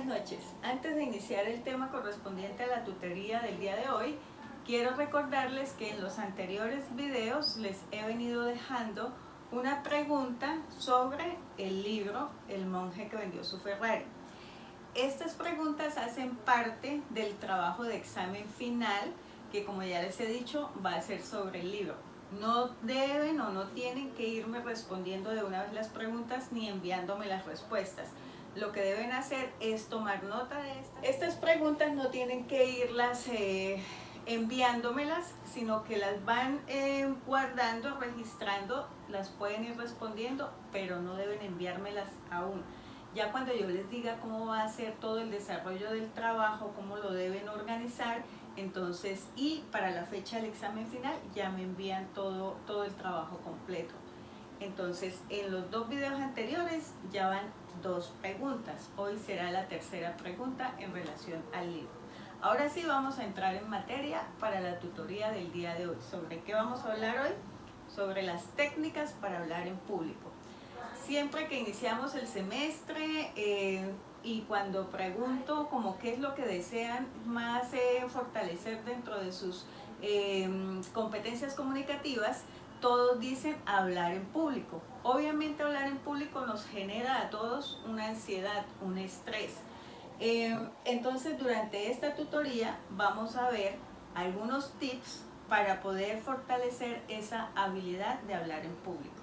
buenas noches. Antes de iniciar el tema correspondiente a la tutoría del día de hoy, quiero recordarles que en los anteriores videos les he venido dejando una pregunta sobre el libro El monje que vendió su Ferrari. Estas preguntas hacen parte del trabajo de examen final que, como ya les he dicho, va a ser sobre el libro. No deben o no tienen que irme respondiendo de una vez las preguntas ni enviándome las respuestas. Lo que deben hacer es tomar nota de estas preguntas, no tienen que irlas enviándomelas, sino que las van guardando, registrando, las pueden ir respondiendo, pero no deben enviármelas aún. Ya cuando yo les diga cómo va a ser todo el desarrollo del trabajo, cómo lo deben organizar, entonces, y para la fecha del examen final ya me envían todo el trabajo completo. Entonces, en los dos videos anteriores ya van 2 preguntas. Hoy será la tercera pregunta en relación al libro. Ahora sí vamos a entrar en materia para la tutoría del día de hoy. ¿Sobre qué vamos a hablar hoy? Sobre las técnicas para hablar en público. Siempre que iniciamos el semestre y cuando pregunto como qué es lo que desean más fortalecer dentro de sus competencias comunicativas, todos dicen hablar en público. Obviamente hablar en público nos genera a todos una ansiedad, un estrés. Entonces durante esta tutoría vamos a ver algunos tips para poder fortalecer esa habilidad de hablar en público.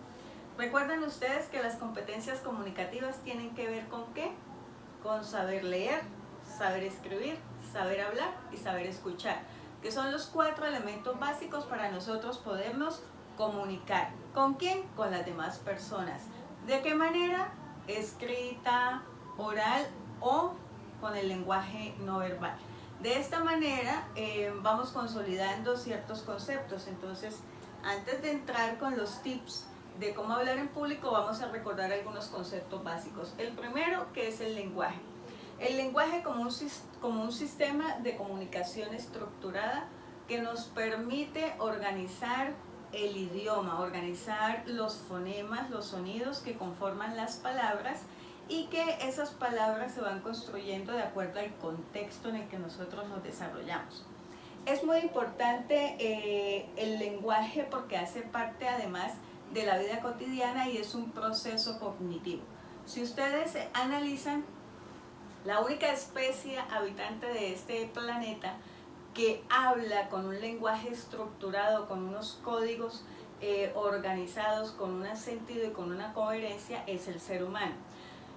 Recuerden ustedes que las competencias comunicativas tienen que ver ¿con qué? Con saber leer, saber escribir, saber hablar y saber escuchar, que son los 4 elementos básicos para nosotros podernos comunicar. ¿Con quién? Con las demás personas. ¿De qué manera? Escrita, oral o con el lenguaje no verbal. De esta manera vamos consolidando ciertos conceptos. Entonces, antes de entrar con los tips de cómo hablar en público, vamos a recordar algunos conceptos básicos. El primero, que es el lenguaje. El lenguaje como un sistema de comunicación estructurada que nos permite organizar el idioma, organizar los fonemas, los sonidos que conforman las palabras, y que esas palabras se van construyendo de acuerdo al contexto en el que nosotros nos desarrollamos. Es muy importante el lenguaje porque hace parte además de la vida cotidiana y es un proceso cognitivo. Si ustedes analizan, la única especie habitante de este planeta que habla con un lenguaje estructurado, con unos códigos organizados, con un sentido y con una coherencia, es el ser humano.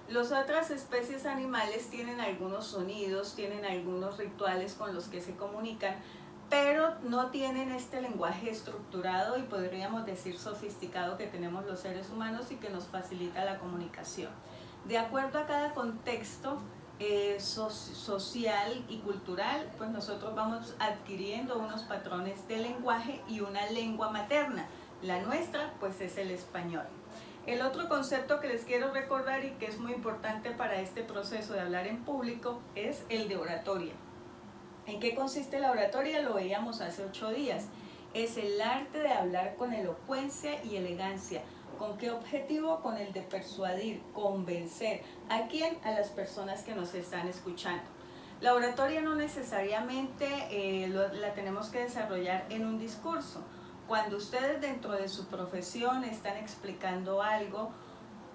Las otras especies animales tienen algunos sonidos, tienen algunos rituales con los que se comunican, pero no tienen este lenguaje estructurado y podríamos decir sofisticado que tenemos los seres humanos y que nos facilita la comunicación. De acuerdo a cada contexto social y cultural, pues nosotros vamos adquiriendo unos patrones de lenguaje y una lengua materna. La nuestra pues es el español. El otro concepto que les quiero recordar y que es muy importante para este proceso de hablar en público es el de oratoria. ¿En qué consiste la oratoria? Lo veíamos hace 8 días. Es el arte de hablar con elocuencia y elegancia. ¿Con qué objetivo? Con el de persuadir, convencer. ¿A quién? A las personas que nos están escuchando. La oratoria no necesariamente la tenemos que desarrollar en un discurso. Cuando ustedes dentro de su profesión están explicando algo,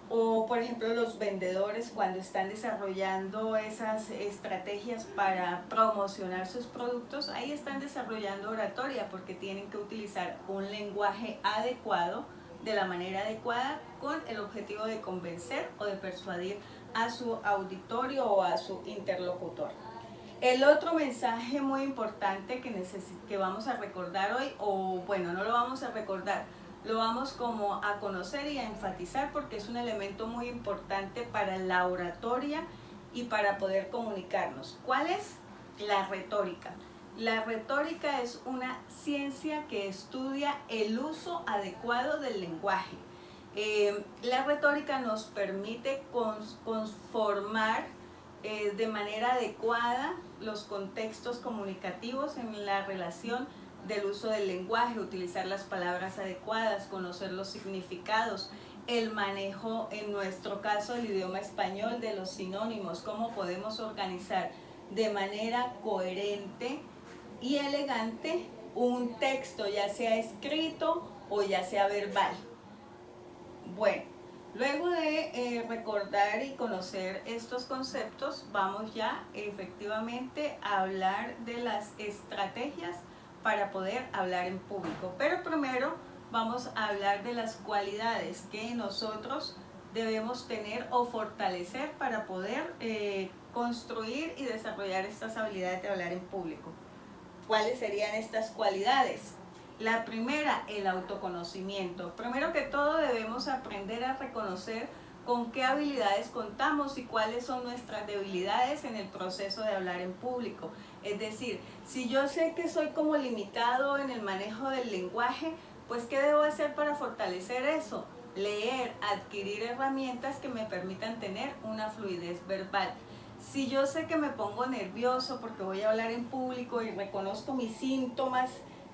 o por ejemplo los vendedores cuando están desarrollando esas estrategias para promocionar sus productos, ahí están desarrollando oratoria porque tienen que utilizar un lenguaje adecuado, de la manera adecuada, con el objetivo de convencer o de persuadir a su auditorio o a su interlocutor. El otro mensaje muy importante que vamos a recordar hoy, o bueno, no lo vamos a recordar, lo vamos como a conocer y a enfatizar porque es un elemento muy importante para la oratoria y para poder comunicarnos. ¿Cuál es? La retórica. La retórica es una ciencia que estudia el uso adecuado del lenguaje. La retórica nos permite conformar de manera adecuada los contextos comunicativos en la relación del uso del lenguaje, utilizar las palabras adecuadas, conocer los significados, el manejo, en nuestro caso, el idioma español, de los sinónimos, cómo podemos organizar de manera coherente y elegante un texto, ya sea escrito o ya sea verbal. Bueno, luego de recordar y conocer estos conceptos, vamos ya efectivamente a hablar de las estrategias para poder hablar en público. Pero primero vamos a hablar de las cualidades que nosotros debemos tener o fortalecer para poder construir y desarrollar estas habilidades de hablar en público. ¿Cuáles serían estas cualidades? La primera, el autoconocimiento. Primero que todo debemos aprender a reconocer con qué habilidades contamos y cuáles son nuestras debilidades en el proceso de hablar en público. Es decir, si yo sé que soy como limitado en el manejo del lenguaje, pues ¿qué debo hacer para fortalecer eso? Leer, adquirir herramientas que me permitan tener una fluidez verbal. Si yo sé que me pongo nervioso porque voy a hablar en público y reconozco mis síntomas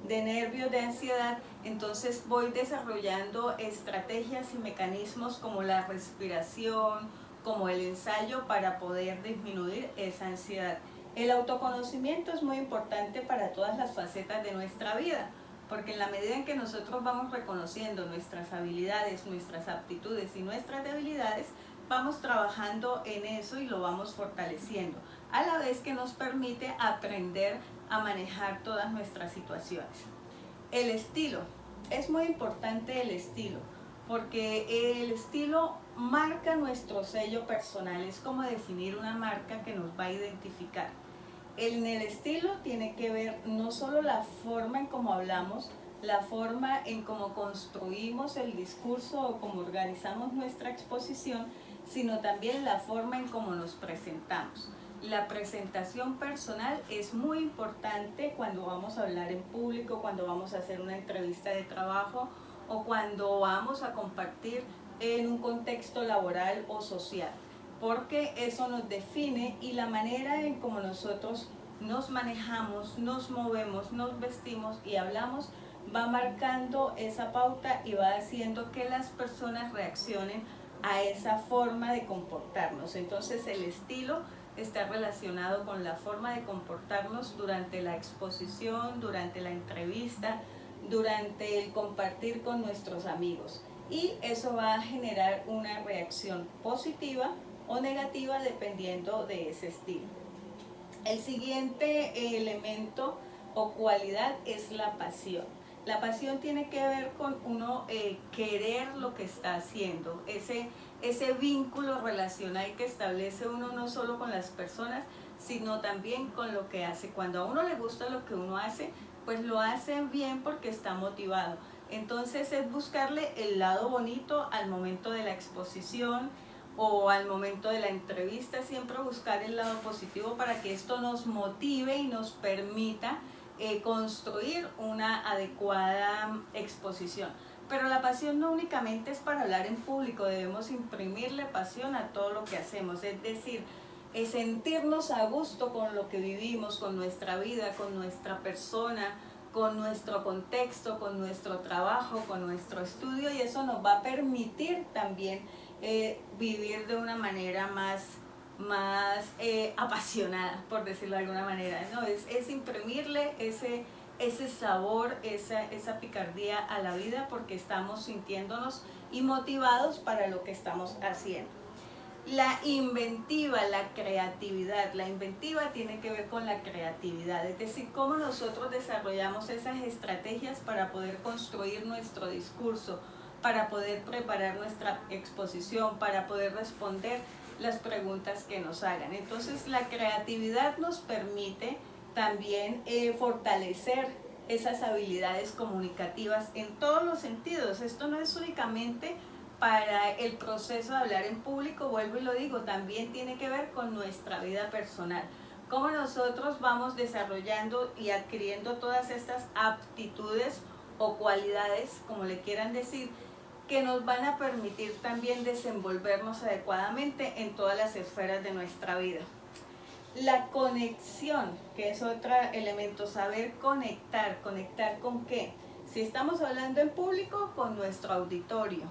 de nervios, de ansiedad, entonces voy desarrollando estrategias y mecanismos como la respiración, como el ensayo para poder disminuir esa ansiedad. El autoconocimiento es muy importante para todas las facetas de nuestra vida, porque en la medida en que nosotros vamos reconociendo nuestras habilidades, nuestras aptitudes y nuestras debilidades, vamos trabajando en eso y lo vamos fortaleciendo, a la vez que nos permite aprender a manejar todas nuestras situaciones. El estilo, es muy importante el estilo, porque el estilo marca nuestro sello personal, es como definir una marca que nos va a identificar. En el estilo tiene que ver no solo la forma en cómo hablamos, la forma en cómo construimos el discurso o cómo organizamos nuestra exposición, sino también la forma en cómo nos presentamos. La presentación personal es muy importante cuando vamos a hablar en público, cuando vamos a hacer una entrevista de trabajo o cuando vamos a compartir en un contexto laboral o social, porque eso nos define y la manera en cómo nosotros nos manejamos, nos movemos, nos vestimos y hablamos va marcando esa pauta y va haciendo que las personas reaccionen a esa forma de comportarnos. Entonces el estilo está relacionado con la forma de comportarnos durante la exposición, durante la entrevista, durante el compartir con nuestros amigos. Y eso va a generar una reacción positiva o negativa dependiendo de ese estilo. El siguiente elemento o cualidad es la pasión. La pasión tiene que ver con uno querer lo que está haciendo, ese vínculo relacional que establece uno no solo con las personas, sino también con lo que hace. Cuando a uno le gusta lo que uno hace, pues lo hace bien porque está motivado. Entonces es buscarle el lado bonito al momento de la exposición o al momento de la entrevista, siempre buscar el lado positivo para que esto nos motive y nos permita construir una adecuada exposición. Pero la pasión no únicamente es para hablar en público, debemos imprimirle pasión a todo lo que hacemos, es decir, sentirnos a gusto con lo que vivimos, con nuestra vida, con nuestra persona, con nuestro contexto, con nuestro trabajo, con nuestro estudio, y eso nos va a permitir también vivir de una manera más apasionada, por decirlo de alguna manera, ¿no? Es imprimirle ese sabor, esa picardía a la vida porque estamos sintiéndonos y motivados para lo que estamos haciendo. La inventiva, la creatividad. La inventiva tiene que ver con la creatividad, es decir, cómo nosotros desarrollamos esas estrategias para poder construir nuestro discurso, para poder preparar nuestra exposición, para poder responder las preguntas que nos hagan. Entonces la creatividad nos permite también fortalecer esas habilidades comunicativas en todos los sentidos. Esto no es únicamente para el proceso de hablar en público, vuelvo y lo digo, también tiene que ver con nuestra vida personal. Cómo nosotros vamos desarrollando y adquiriendo todas estas aptitudes o cualidades, como le quieran decir, que nos van a permitir también desenvolvernos adecuadamente en todas las esferas de nuestra vida. La conexión, que es otro elemento, saber conectar. ¿Conectar con qué? Si estamos hablando en público, con nuestro auditorio.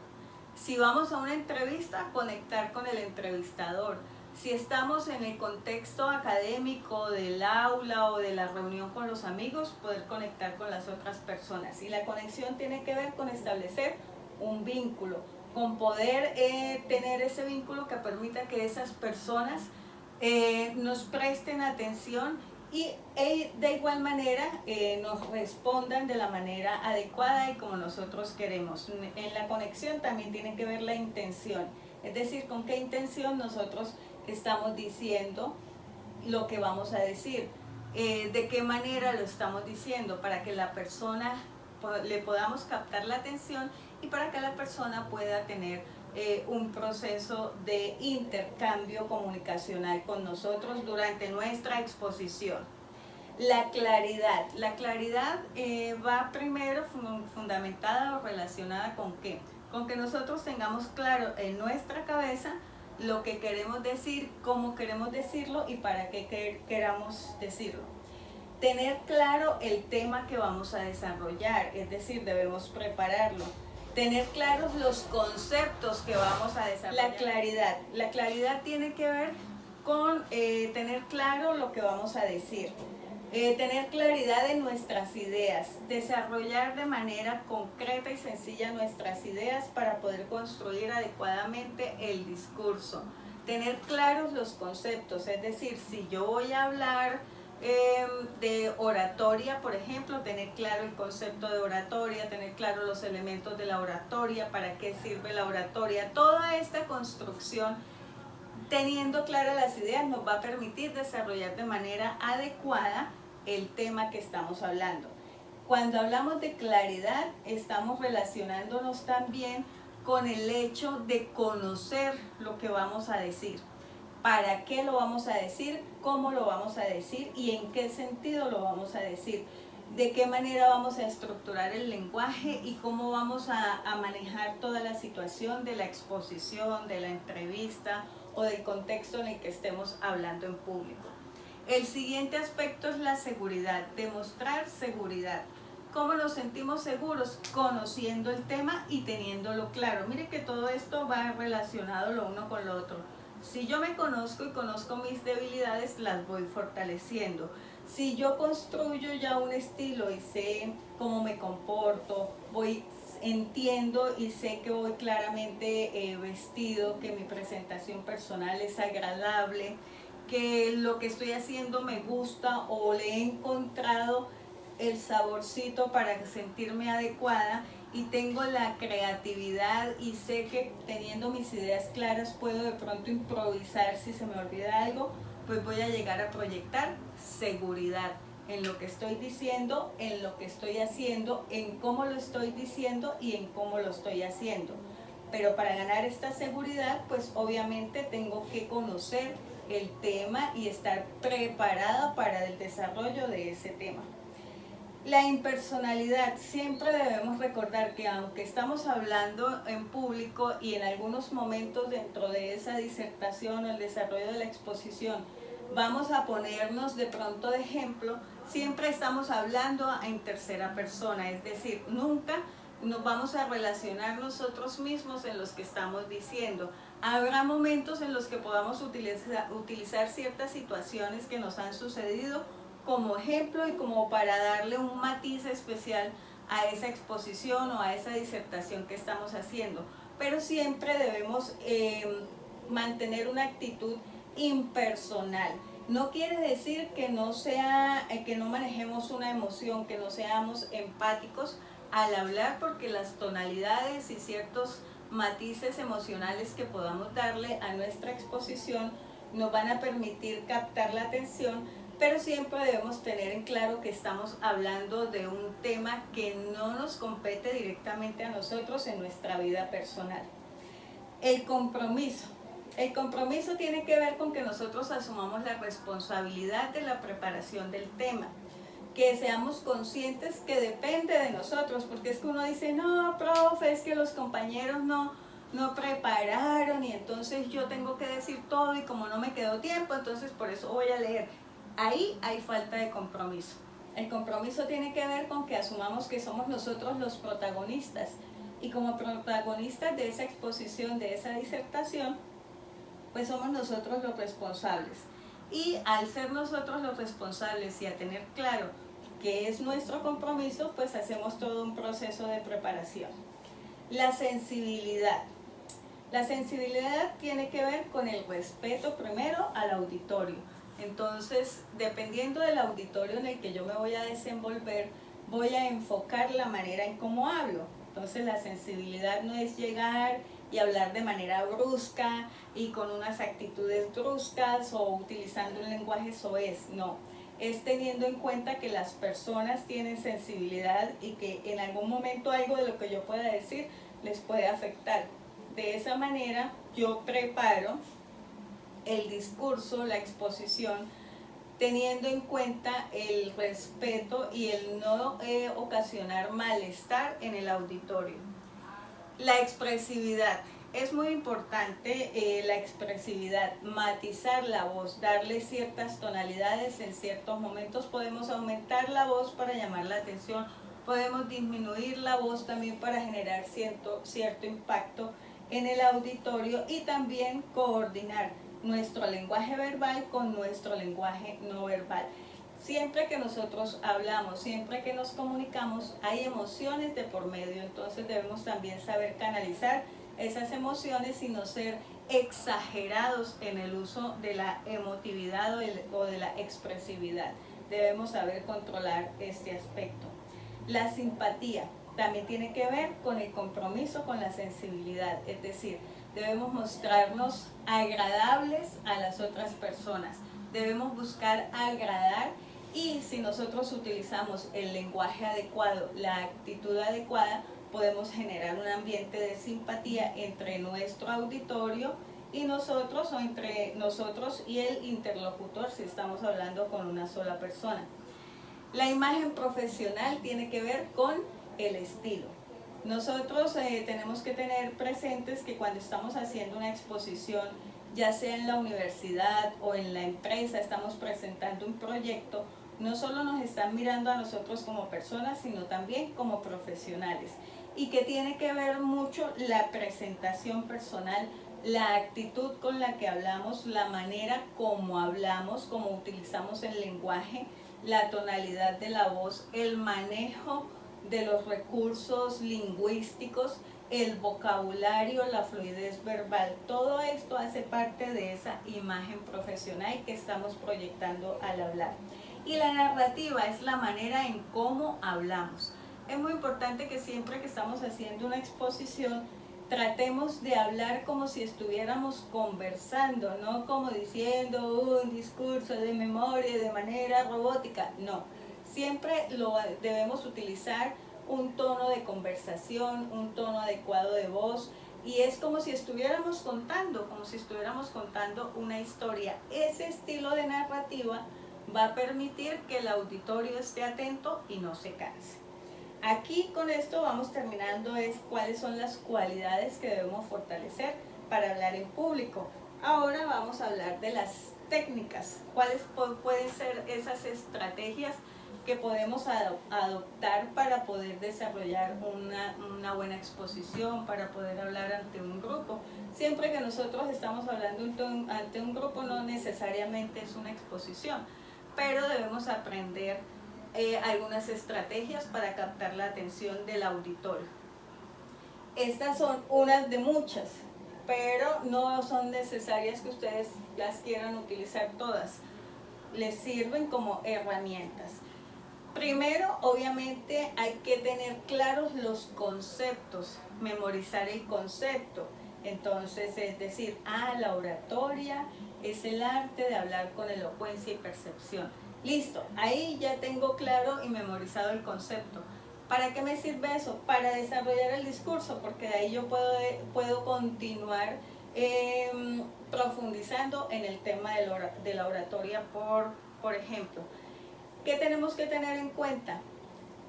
Si vamos a una entrevista, conectar con el entrevistador. Si estamos en el contexto académico del aula o de la reunión con los amigos, poder conectar con las otras personas. Y la conexión tiene que ver con establecer un vínculo, con poder tener ese vínculo que permita que esas personas nos presten atención y de igual manera nos respondan de la manera adecuada y como nosotros queremos. En la conexión también tiene que ver la intención, es decir, con qué intención nosotros estamos diciendo lo que vamos a decir, de qué manera lo estamos diciendo, para que la persona le podamos captar la atención y para que la persona pueda tener un proceso de intercambio comunicacional con nosotros durante nuestra exposición. La claridad va primero fundamentada o relacionada con qué, con que nosotros tengamos claro en nuestra cabeza lo que queremos decir, cómo queremos decirlo y para qué queramos decirlo. Tener claro el tema que vamos a desarrollar, es decir, debemos prepararlo. Tener claros los conceptos que vamos a desarrollar. La claridad tiene que ver con tener claro lo que vamos a decir. Tener claridad en nuestras ideas, desarrollar de manera concreta y sencilla nuestras ideas para poder construir adecuadamente el discurso. Tener claros los conceptos, es decir, si yo voy a hablar de oratoria, por ejemplo, tener claro el concepto de oratoria, tener claro los elementos de la oratoria, para qué sirve la oratoria. Toda esta construcción, teniendo claras las ideas, nos va a permitir desarrollar de manera adecuada el tema que estamos hablando. Cuando hablamos de claridad, estamos relacionándonos también con el hecho de conocer lo que vamos a decir. ¿Para qué lo vamos a decir? ¿Cómo lo vamos a decir? ¿Y en qué sentido lo vamos a decir? ¿De qué manera vamos a estructurar el lenguaje? ¿Y cómo vamos a manejar toda la situación de la exposición, de la entrevista o del contexto en el que estemos hablando en público? El siguiente aspecto es la seguridad, demostrar seguridad. ¿Cómo nos sentimos seguros? Conociendo el tema y teniéndolo claro. Mire que todo esto va relacionado lo uno con lo otro. Si yo me conozco y conozco mis debilidades, las voy fortaleciendo. Si yo construyo ya un estilo y sé cómo me comporto, entiendo y sé que voy claramente vestido, que mi presentación personal es agradable, que lo que estoy haciendo me gusta o le he encontrado el saborcito para sentirme adecuada y tengo la creatividad y sé que teniendo mis ideas claras puedo de pronto improvisar si se me olvida algo, pues voy a llegar a proyectar seguridad en lo que estoy diciendo, en lo que estoy haciendo, en cómo lo estoy diciendo y en cómo lo estoy haciendo. Pero para ganar esta seguridad, pues obviamente tengo que conocer el tema y estar preparada para el desarrollo de ese tema. La impersonalidad, siempre debemos recordar que aunque estamos hablando en público y en algunos momentos dentro de esa disertación o el desarrollo de la exposición vamos a ponernos de pronto de ejemplo, siempre estamos hablando en tercera persona, es decir, nunca nos vamos a relacionar nosotros mismos en los que estamos diciendo. Habrá momentos en los que podamos utilizar ciertas situaciones que nos han sucedido como ejemplo y como para darle un matiz especial a esa exposición o a esa disertación que estamos haciendo. Pero siempre debemos mantener una actitud impersonal. No quiere decir que que no manejemos una emoción, que no seamos empáticos al hablar, porque las tonalidades y ciertos matices emocionales que podamos darle a nuestra exposición nos van a permitir captar la atención, pero siempre debemos tener en claro que estamos hablando de un tema que no nos compete directamente a nosotros en nuestra vida personal. El compromiso. El compromiso tiene que ver con que nosotros asumamos la responsabilidad de la preparación del tema, que seamos conscientes que depende de nosotros, porque es que uno dice, no, profe, es que los compañeros no prepararon y entonces yo tengo que decir todo y como no me quedó tiempo, entonces por eso voy a leer. Ahí hay falta de compromiso. El compromiso tiene que ver con que asumamos que somos nosotros los protagonistas. y como protagonistas de esa exposición, de esa disertación, pues somos nosotros los responsables. Y al ser nosotros los responsables y a tener claro que es nuestro compromiso, pues hacemos todo un proceso de preparación. La sensibilidad. La sensibilidad tiene que ver con el respeto primero al auditorio. Entonces, dependiendo del auditorio en el que yo me voy a desenvolver, voy a enfocar la manera en cómo hablo. Entonces, la sensibilidad no es llegar y hablar de manera brusca y con unas actitudes bruscas o utilizando un lenguaje soez, no. Es teniendo en cuenta que las personas tienen sensibilidad y que en algún momento algo de lo que yo pueda decir les puede afectar. De esa manera yo preparo el discurso, la exposición, teniendo en cuenta el respeto y el no ocasionar malestar en el auditorio. La expresividad. Es muy importante la expresividad, matizar la voz, darle ciertas tonalidades. En ciertos momentos podemos aumentar la voz para llamar la atención, podemos disminuir la voz también para generar cierto impacto en el auditorio y también coordinar nuestro lenguaje verbal con nuestro lenguaje no verbal. Siempre que nosotros hablamos, siempre que nos comunicamos, hay emociones de por medio, entonces debemos también saber canalizar esas emociones y no ser exagerados en el uso de la emotividad o de la expresividad. Debemos saber controlar este aspecto. La simpatía también tiene que ver con el compromiso con la sensibilidad, es decir, debemos mostrarnos agradables a las otras personas, debemos buscar agradar. Y si nosotros utilizamos el lenguaje adecuado, la actitud adecuada, podemos generar un ambiente de simpatía entre nuestro auditorio y nosotros, o entre nosotros y el interlocutor si estamos hablando con una sola persona. La imagen profesional tiene que ver con el estilo. Nosotros tenemos que tener presentes que cuando estamos haciendo una exposición, ya sea en la universidad o en la empresa, estamos presentando un proyecto, no solo nos están mirando a nosotros como personas, sino también como profesionales. Y que tiene que ver mucho la presentación personal, la actitud con la que hablamos, la manera como hablamos, como utilizamos el lenguaje, la tonalidad de la voz, el manejo de los recursos lingüísticos, el vocabulario, la fluidez verbal. Todo esto hace parte de esa imagen profesional que estamos proyectando al hablar. Y la narrativa es la manera en cómo hablamos. Es muy importante que siempre que estamos haciendo una exposición tratemos de hablar como si estuviéramos conversando, no como diciendo un discurso de memoria de manera robótica, no. Siempre debemos utilizar un tono de conversación, un tono adecuado de voz, y es como si estuviéramos contando una historia. Ese estilo de narrativa va a permitir que el auditorio esté atento y no se canse. Aquí con esto vamos terminando cuáles son las cualidades que debemos fortalecer para hablar en público. Ahora vamos a hablar de las técnicas, cuáles pueden ser esas estrategias que podemos adoptar para poder desarrollar una buena exposición, para poder hablar ante un grupo. Siempre que nosotros estamos hablando ante un grupo no necesariamente es una exposición, pero debemos aprender algunas estrategias para captar la atención del auditorio. Estas son unas de muchas, pero no son necesarias que ustedes las quieran utilizar todas. Les sirven como herramientas. Primero, obviamente, hay que tener claros los conceptos, memorizar el concepto. Entonces, es decir, la oratoria es el arte de hablar con elocuencia y percepción. Listo, ahí ya tengo claro y memorizado el concepto. ¿Para qué me sirve eso? Para desarrollar el discurso, porque de ahí yo puedo continuar profundizando en el tema de la oratoria, por ejemplo. ¿Qué tenemos que tener en cuenta?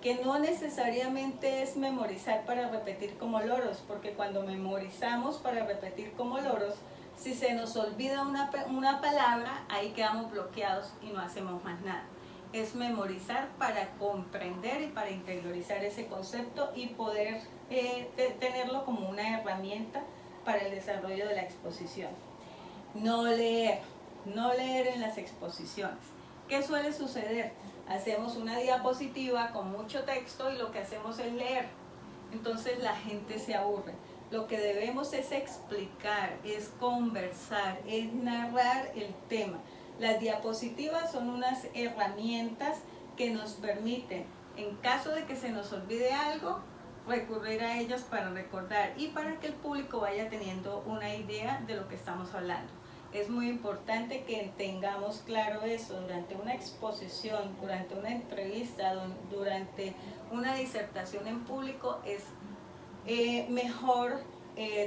Que no necesariamente es memorizar para repetir como loros, porque cuando memorizamos para repetir como loros, si se nos olvida una palabra, ahí quedamos bloqueados y no hacemos más nada. es memorizar para comprender y para interiorizar ese concepto y poder tenerlo como una herramienta para el desarrollo de la exposición. No leer en las exposiciones. ¿Qué suele suceder? Hacemos una diapositiva con mucho texto y lo que hacemos es leer. Entonces la gente se aburre. Lo que debemos es explicar, es conversar, es narrar el tema. Las diapositivas son unas herramientas que nos permiten, en caso de que se nos olvide algo, recurrir a ellas para recordar y para que el público vaya teniendo una idea de lo que estamos hablando. Es muy importante que tengamos claro eso durante una exposición, durante una entrevista, durante una disertación en público. Es mejor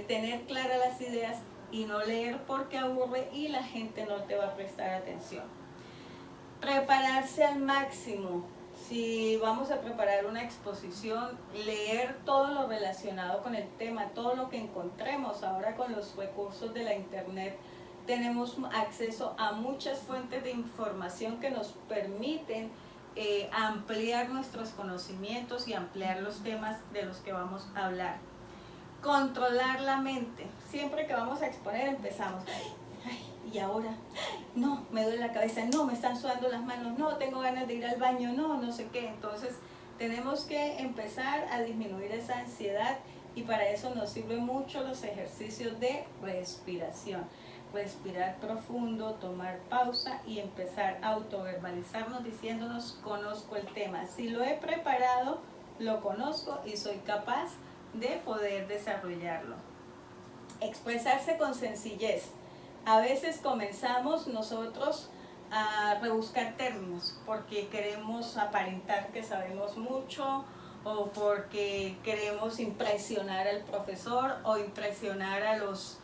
tener claras las ideas y no leer porque aburre y la gente no te va a prestar atención. Prepararse al máximo. Si vamos a preparar una exposición, leer todo lo relacionado con el tema, todo lo que encontremos. Ahora con los recursos de la internet tenemos acceso a muchas fuentes de información que nos permiten ampliar nuestros conocimientos y ampliar los temas de los que vamos a hablar. Controlar la mente. Siempre que vamos a exponer empezamos, y ahora, no, me duele la cabeza, no, me están sudando las manos, no, tengo ganas de ir al baño, no sé qué. Entonces tenemos que empezar a disminuir esa ansiedad y para eso nos sirven mucho los ejercicios de respiración. Respirar profundo, tomar pausa y empezar a autoverbalizarnos diciéndonos: conozco el tema, si lo he preparado, lo conozco y soy capaz de poder desarrollarlo. Expresarse con sencillez. A veces comenzamos nosotros a rebuscar términos porque queremos aparentar que sabemos mucho o porque queremos impresionar al profesor o impresionar a los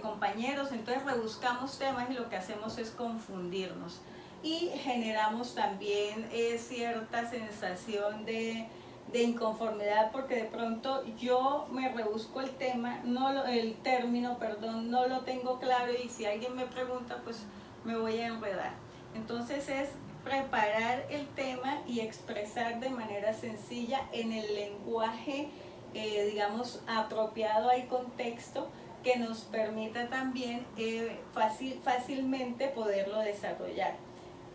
compañeros. Entonces rebuscamos temas y lo que hacemos es confundirnos y generamos también cierta sensación de inconformidad porque de pronto yo me rebusco el tema, el término, no lo tengo claro y si alguien me pregunta pues me voy a enredar. Entonces es preparar el tema y expresar de manera sencilla en el lenguaje digamos apropiado al contexto que nos permita también fácilmente poderlo desarrollar.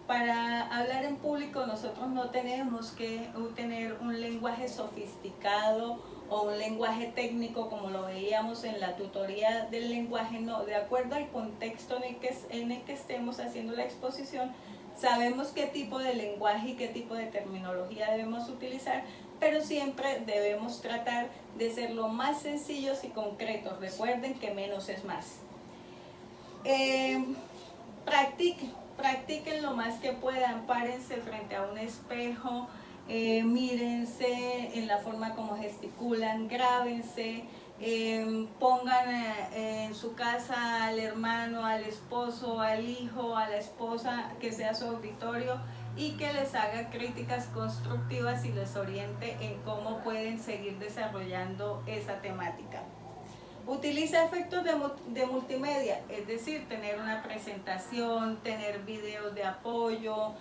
Para hablar en público nosotros no tenemos que tener un lenguaje sofisticado o un lenguaje técnico como lo veíamos en la tutoría del lenguaje, no, de acuerdo al contexto en el que estemos haciendo la exposición, sabemos qué tipo de lenguaje y qué tipo de terminología debemos utilizar, pero siempre debemos tratar de ser lo más sencillos y concretos. Recuerden que menos es más. Practiquen lo más que puedan, párense frente a un espejo, mírense en la forma como gesticulan, grábense, pongan en su casa al hermano, al esposo, al hijo, a la esposa, que sea su auditorio y que les haga críticas constructivas y les oriente en cómo pueden seguir desarrollando esa temática. Utiliza efectos de multimedia, es decir, tener una presentación, tener videos de apoyo,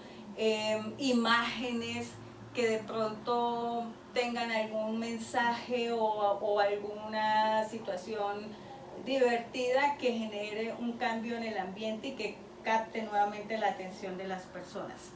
imágenes que de pronto tengan algún mensaje o alguna situación divertida que genere un cambio en el ambiente y que capte nuevamente la atención de las personas.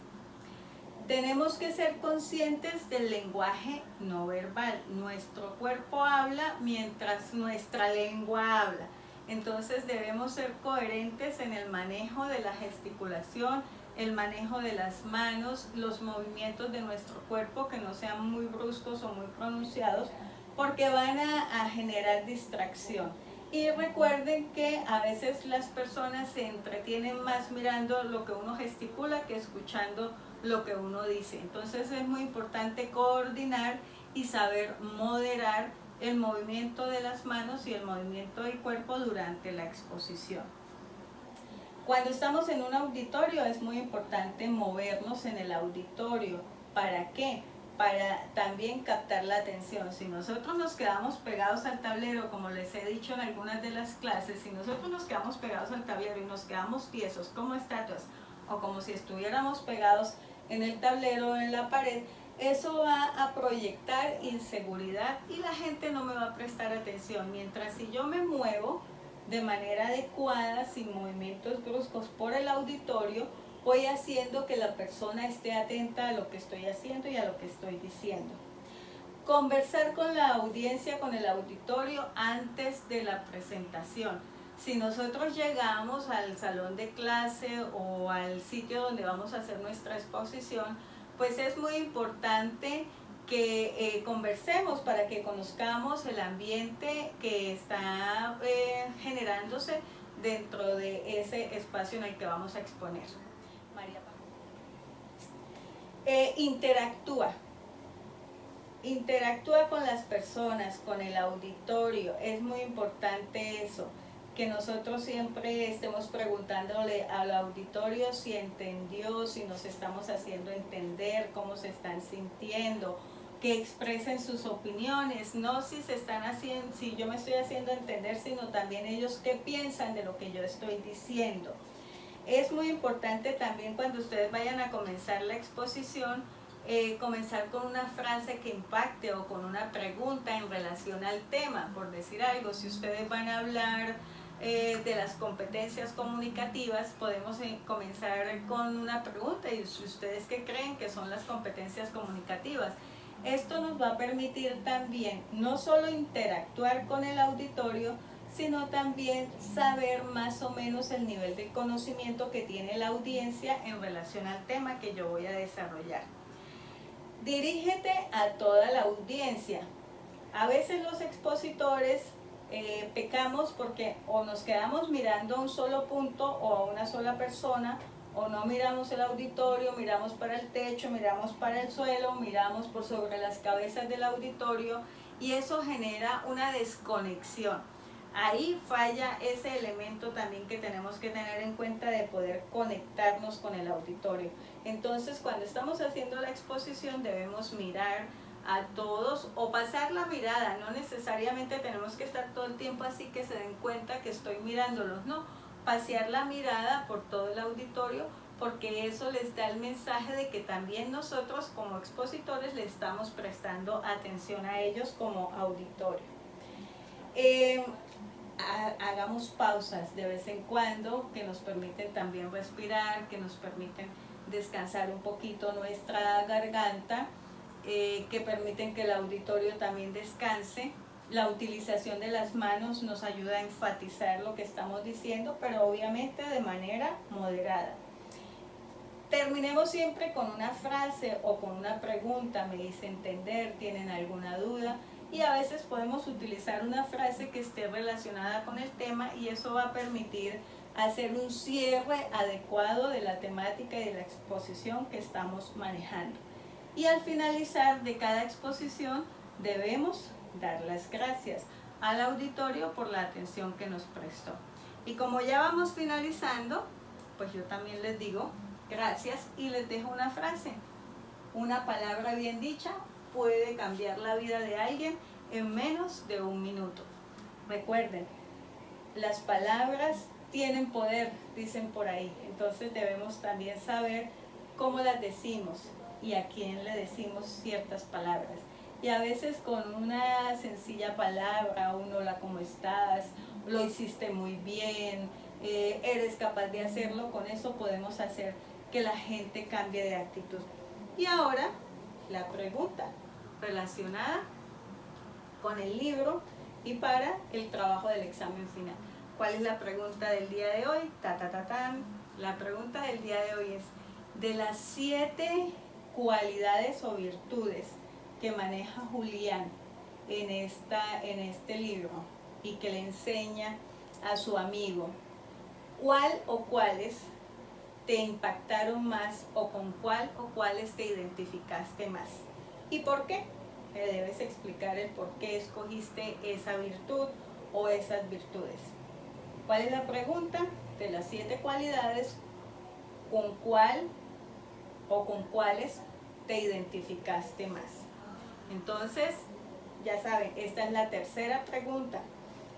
Tenemos que ser conscientes del lenguaje no verbal. Nuestro cuerpo habla mientras nuestra lengua habla. Entonces debemos ser coherentes en el manejo de la gesticulación, el manejo de las manos, los movimientos de nuestro cuerpo que no sean muy bruscos o muy pronunciados porque van a generar distracción. Y recuerden que a veces las personas se entretienen más mirando lo que uno gesticula que escuchando lo que uno dice. Entonces es muy importante coordinar y saber moderar el movimiento de las manos y el movimiento del cuerpo durante la exposición. Cuando estamos en un auditorio es muy importante movernos en el auditorio. ¿Para qué? Para también captar la atención. Si nosotros nos quedamos pegados al tablero, como les he dicho en algunas de las clases, si nosotros nos quedamos pegados al tablero y nos quedamos tiesos como estatuas o como si estuviéramos pegados en el tablero o en la pared, eso va a proyectar inseguridad y la gente no me va a prestar atención. Mientras si yo me muevo de manera adecuada, sin movimientos bruscos por el auditorio, voy haciendo que la persona esté atenta a lo que estoy haciendo y a lo que estoy diciendo. Conversar con la audiencia, con el auditorio antes de la presentación. Si nosotros llegamos al salón de clase o al sitio donde vamos a hacer nuestra exposición, pues es muy importante que conversemos para que conozcamos el ambiente que está generándose dentro de ese espacio en el que vamos a exponer. María Interactúa. Interactúa con las personas, con el auditorio. Es muy importante eso, que nosotros siempre estemos preguntándole al auditorio si entendió, si nos estamos haciendo entender, cómo se están sintiendo, que expresen sus opiniones, no si se están haciendo, si yo me estoy haciendo entender, sino también ellos qué piensan de lo que yo estoy diciendo. Es muy importante también cuando ustedes vayan a comenzar la exposición, comenzar con una frase que impacte o con una pregunta en relación al tema. Por decir algo, si ustedes van a hablar de las competencias comunicativas, podemos comenzar con una pregunta: y si ustedes qué creen que son las competencias comunicativas. Esto nos va a permitir también no solo interactuar con el auditorio, sino también saber más o menos el nivel de conocimiento que tiene la audiencia en relación al tema que yo voy a desarrollar. Dirígete a toda la audiencia. A veces los expositores pecamos porque o nos quedamos mirando a un solo punto o a una sola persona, o no miramos el auditorio, miramos para el techo, miramos para el suelo, miramos por sobre las cabezas del auditorio, y eso genera una desconexión. Ahí falla ese elemento también que tenemos que tener en cuenta de poder conectarnos con el auditorio. Entonces, cuando estamos haciendo la exposición debemos mirar a todos o pasar la mirada. No necesariamente tenemos que estar todo el tiempo así que se den cuenta que estoy mirándolos, no. Pasear la mirada por todo el auditorio, porque eso les da el mensaje de que también nosotros como expositores le estamos prestando atención a ellos como auditorio. Hagamos pausas de vez en cuando que nos permiten también respirar, que nos permiten descansar un poquito nuestra garganta, que permiten que el auditorio también descanse. La utilización de las manos nos ayuda a enfatizar lo que estamos diciendo, pero obviamente de manera moderada. Terminemos siempre con una frase o con una pregunta: ¿me hice entender? ¿Tienen alguna duda? Y a veces podemos utilizar una frase que esté relacionada con el tema, y eso va a permitir hacer un cierre adecuado de la temática y de la exposición que estamos manejando. Y al finalizar de cada exposición debemos dar las gracias al auditorio por la atención que nos prestó. Y como ya vamos finalizando, pues yo también les digo gracias y les dejo una frase. Una palabra bien dicha puede cambiar la vida de alguien en menos de un minuto. Recuerden, las palabras tienen poder, dicen por ahí. Entonces debemos también saber cómo las decimos y a quién le decimos ciertas palabras. Y a veces con una sencilla palabra, un hola, ¿cómo estás? Lo hiciste muy bien, eres capaz de hacerlo. Con eso podemos hacer que la gente cambie de actitud. Y ahora la pregunta relacionada con el libro y para el trabajo del examen final. ¿Cuál es la pregunta del día de hoy? La pregunta del día de hoy es: de las 7 cualidades o virtudes que maneja Julián en este libro y que le enseña a su amigo, ¿cuál o cuáles te impactaron más, o con cuál o cuáles te identificaste más? ¿Y por qué? Me debes explicar el por qué escogiste esa virtud o esas virtudes. ¿Cuál es la pregunta? De las 7 cualidades, ¿con cuál o con cuáles te identificaste más? Entonces, ya saben, esta es la tercera pregunta.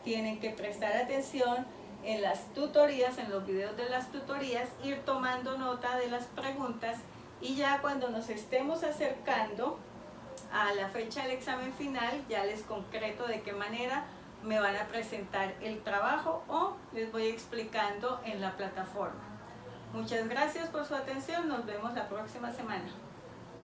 Tienen que prestar atención en las tutorías, en los videos de las tutorías, ir tomando nota de las preguntas y ya cuando nos estemos acercando a la fecha del examen final, ya les concreto de qué manera me van a presentar el trabajo o les voy explicando en la plataforma. Muchas gracias por su atención, nos vemos la próxima semana.